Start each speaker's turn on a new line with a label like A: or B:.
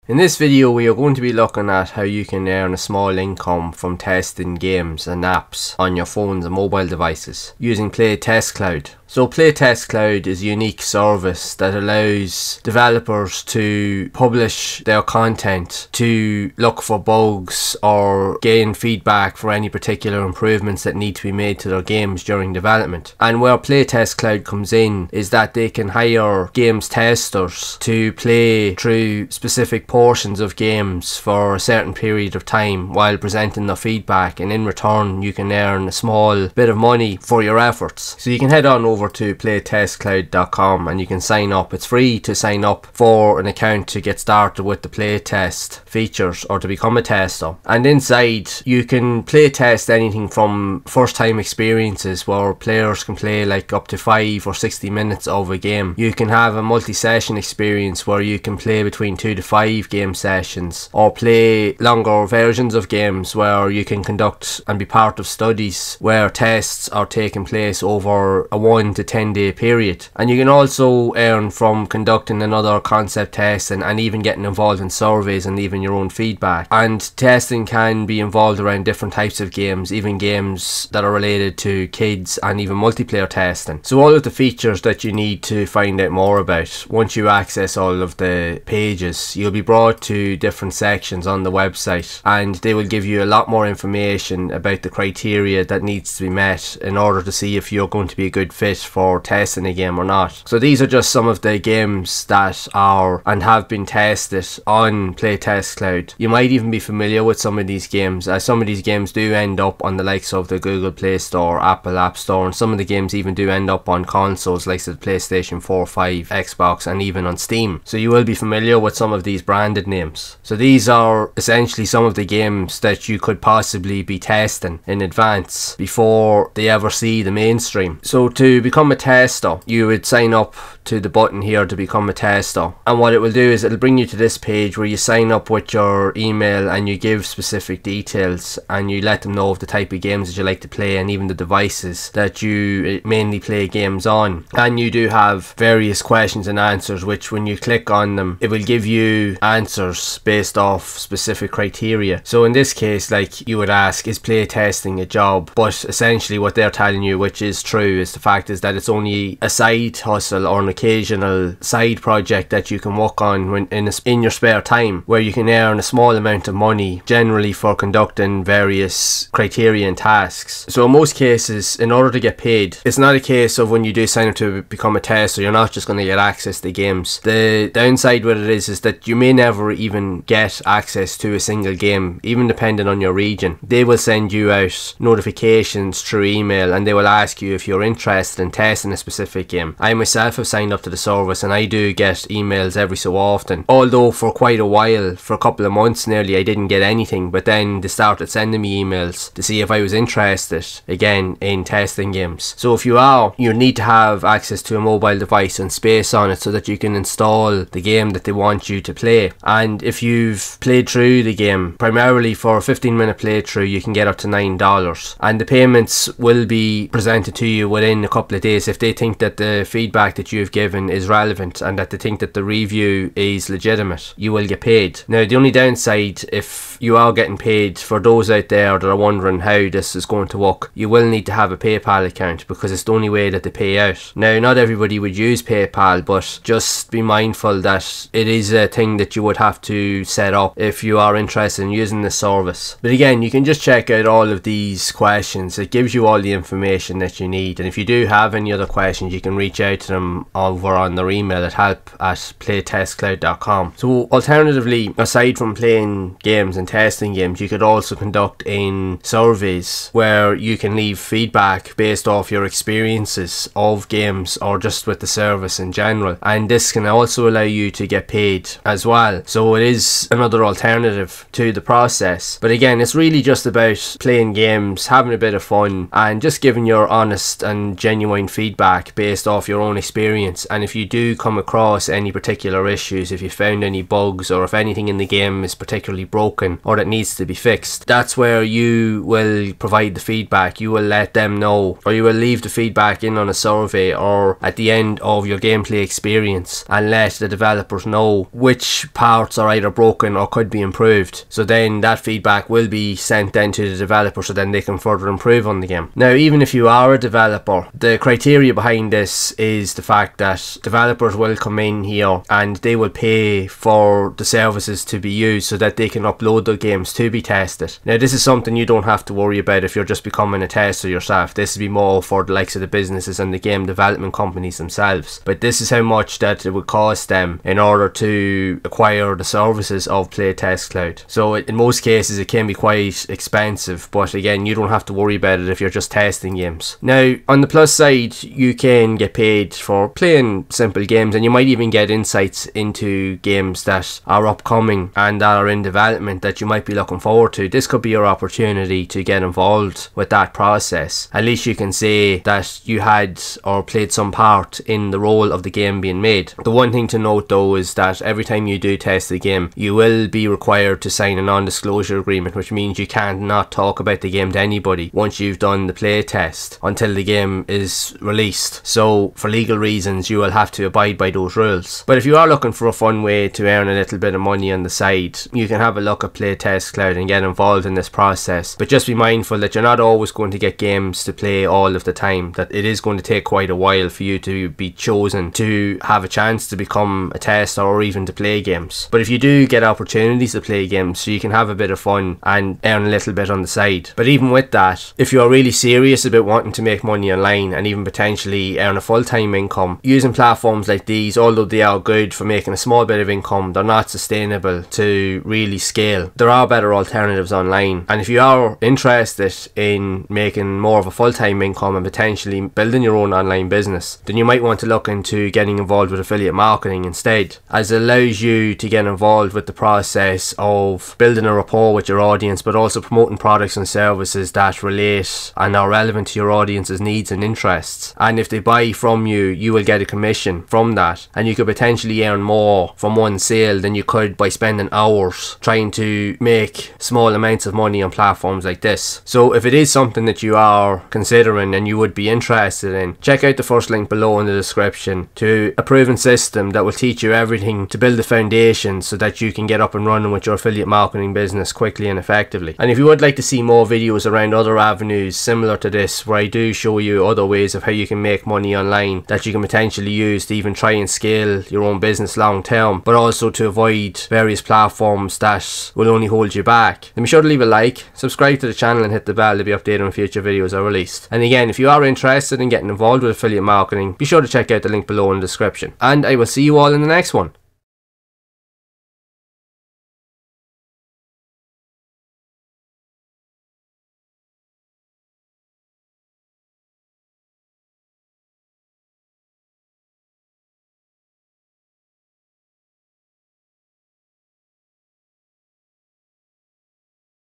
A: In this video we are going to be looking at how you can earn a small income from testing games and apps on your phones and mobile devices using PlayTestCloud. So PlayTestCloud is a unique service that allows developers to publish their content, to look for bugs or gain feedback for any particular improvements that need to be made to their games during development. And where PlayTestCloud comes in is that they can hire games testers to play through specific portions of games for a certain period of time while presenting their feedback, and in return you can earn a small bit of money for your efforts. So you can head on over to playtestcloud.com and you can sign up. It's free to sign up for an account to get started with the playtest features or to become a tester. And inside you can playtest anything from first time experiences where players can play like up to 5 or 60 minutes of a game. You can have a multi-session experience where you can play between 2 to 5 game sessions, or play longer versions of games where you can conduct and be part of studies where tests are taking place over a 1 to 10 day period. And you can also earn from conducting another concept test and even getting involved in surveys and leaving your own feedback. And testing can be involved around different types of games, even games that are related to kids, and even multiplayer testing. So all of the features that you need to find out more about, once you access all of the pages, you'll be brought to different sections on the website and they will give you a lot more information about the criteria that needs to be met in order to see if you're going to be a good fit for testing a game or not. So these are just some of the games that are and have been tested on PlayTestCloud. You might even be familiar with some of these games, as some of these games do end up on the likes of the Google Play Store, Apple App Store, and some of the games even do end up on consoles like the PlayStation 4, 5, Xbox, and even on Steam. So you will be familiar with some of these branded names. So these are essentially some of the games that you could possibly be testing in advance before they ever see the mainstream. So to become a tester, you would sign up to the button here to become a tester, and what it will do is it'll bring you to this page where you sign up with your email and you give specific details and you let them know of the type of games that you like to play and even the devices that you mainly play games on. And you do have various questions and answers which, when you click on them, it will give you answers based off specific criteria. So in this case, like, you would ask, is play testing a job? But essentially what they're telling you, which is true, is the fact is that it's only a side hustle or an occasional side project that you can work on when in your spare time, where you can earn a small amount of money, generally for conducting various criteria and tasks. So in most cases, in order to get paid, it's not a case of when you do sign up to become a tester, you're not just going to get access to games. The downside with it is that you may never even get access to a single game, even depending on your region. They will send you out notifications through email and they will ask you if you're interested in testing a specific game. I myself have signed up to the service and I do get emails every so often, although for quite a while, for a couple of months nearly, I didn't get anything, but then they started sending me emails to see if I was interested again in testing games. So if you are, you need to have access to a mobile device and space on it so that you can install the game that they want you to play. And if you've played through the game, primarily for a 15-minute playthrough, you can get up to $9, and the payments will be presented to you within a couple of days if they think that the feedback that you've given is relevant and that they think that the review is legitimate. You will get paid. Now the only downside, if you are getting paid, for those out there that are wondering how this is going to work, you will need to have a PayPal account because it's the only way that they pay out. Now not everybody would use PayPal, but just be mindful that it is a thing that you would have to set up if you are interested in using this service. But again, you can just check out all of these questions. It gives you all the information that you need, and if you do have any other questions, you can reach out to them over on their email at help@playtestcloud.com. So alternatively, aside from playing games and testing games, you could also conduct in surveys where you can leave feedback based off your experiences of games or just with the service in general, and this can also allow you to get paid as well. So it is another alternative to the process, but again, it's really just about playing games, having a bit of fun, and just giving your honest and genuine genuine feedback based off your own experience, and if you do come across any particular issues, if you found any bugs, or if anything in the game is particularly broken or that needs to be fixed, that's where you will provide the feedback. You will let them know, or you will leave the feedback in on a survey or at the end of your gameplay experience, and let the developers know which parts are either broken or could be improved. So then that feedback will be sent then to the developer, so then they can further improve on the game. Now, even if you are a developer, the criteria behind this is the fact that developers will come in here and they will pay for the services to be used so that they can upload the games to be tested. Now, this is something you don't have to worry about if you're just becoming a tester yourself. This will be more for the likes of the businesses and the game development companies themselves. But this is how much that it would cost them in order to acquire the services of Playtest Cloud. So in most cases it can be quite expensive, but again, you don't have to worry about it if you're just testing games. Now, on the plus side, you can get paid for playing simple games, and you might even get insights into games that are upcoming and that are in development that you might be looking forward to. This could be your opportunity to get involved with that process. At least you can say that you had or played some part in the role of the game being made. The one thing to note though is that every time you do test the game, you will be required to sign a non-disclosure agreement, which means you can't not talk about the game to anybody once you've done the play test until the game is released. So for legal reasons, you will have to abide by those rules. But if you are looking for a fun way to earn a little bit of money on the side, you can have a look at Playtest Cloud and get involved in this process. But just be mindful that you're not always going to get games to play all of the time, that it is going to take quite a while for you to be chosen to have a chance to become a tester or even to play games. But if you do get opportunities to play games, so you can have a bit of fun and earn a little bit on the side. But even with that, if you're really serious about wanting to make money online and even potentially earn a full-time income, using platforms like these, although they are good for making a small bit of income, they're not sustainable to really scale. There are better alternatives online, and if you are interested in making more of a full-time income and potentially building your own online business, then you might want to look into getting involved with affiliate marketing instead, as it allows you to get involved with the process of building a rapport with your audience, but also promoting products and services that relate and are relevant to your audience's needs and interests. And if they buy from you, you will get a commission from that, and you could potentially earn more from one sale than you could by spending hours trying to make small amounts of money on platforms like this. So if it is something that you are considering and you would be interested in, check out the first link below in the description to a proven system that will teach you everything to build the foundation so that you can get up and running with your affiliate marketing business quickly and effectively. And if you would like to see more videos around other avenues similar to this, where I do show you other ways of how you can make money online that you can potentially use to even try and scale your own business long term, but also to avoid various platforms that will only hold you back, then be sure to leave a like, subscribe to the channel and hit the bell to be updated when future videos are released. And again, if you are interested in getting involved with affiliate marketing, be sure to check out the link below in the description. And I will see you all in the next one.